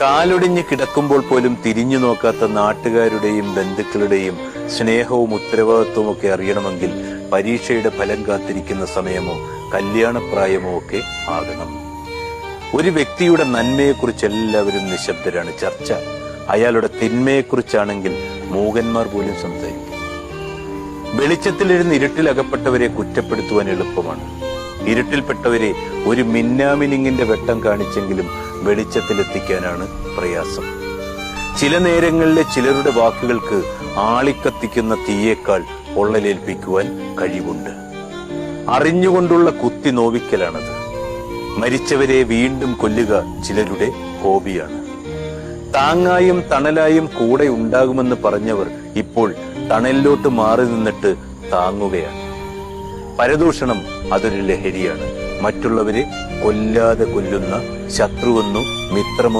കാലൊടിഞ്ഞ് കിടക്കുമ്പോൾ പോലും തിരിഞ്ഞു നോക്കാത്ത നാട്ടുകാരുടെയും ബന്ധുക്കളുടെയും സ്നേഹവും ഉത്തരവാദിത്വവും ഒക്കെ അറിയണമെങ്കിൽ പരീക്ഷയുടെ ഫലം കാത്തിരിക്കുന്ന സമയമോ കല്യാണപ്രായമോ ഒക്കെ ആകണം. ഒരു വ്യക്തിയുടെ നന്മയെക്കുറിച്ച് എല്ലാവരും നിശബ്ദരാണ്. ചർച്ച അയാളുടെ തിന്മയെക്കുറിച്ചാണെങ്കിൽ മൂകന്മാർ പോലും സംസാരിക്കും. വെളിച്ചത്തിലിരുന്ന് ഇരുട്ടിലകപ്പെട്ടവരെ കുറ്റപ്പെടുത്തുവാൻ എളുപ്പമാണ്. ഇരുട്ടിൽപ്പെട്ടവരെ ഒരു മിന്നാമിനിങ്ങിന്റെ വെട്ടം കാണിച്ചെങ്കിലും വെളിച്ചത്തിലെത്തിക്കാനാണ് പ്രയാസം. ചില നേരങ്ങളിലെ ചിലരുടെ വാക്കുകൾക്ക് ആളിക്കത്തിക്കുന്ന തീയേക്കാൾ പൊള്ളലേൽപ്പിക്കുവാൻ കഴിവുണ്ട്. അറിഞ്ഞുകൊണ്ടുള്ള കുത്തി നോവിക്കലാണത്. മരിച്ചവരെ വീണ്ടും കൊല്ലുക ചിലരുടെ ഹോബിയാണ്. താങ്ങായും തണലായും കൂടെ ഉണ്ടാകുമെന്ന് പറഞ്ഞവർ ഇപ്പോൾ തണലിലോട്ട് മാറി നിന്നിട്ട് താങ്ങുകയാണ്. പരദൂഷണം അതൊരു ലഹരിയാണ്. മറ്റുള്ളവരെ കൊല്ലാതെ കൊല്ലുന്ന ശത്രുവെന്നോ മിത്രമോ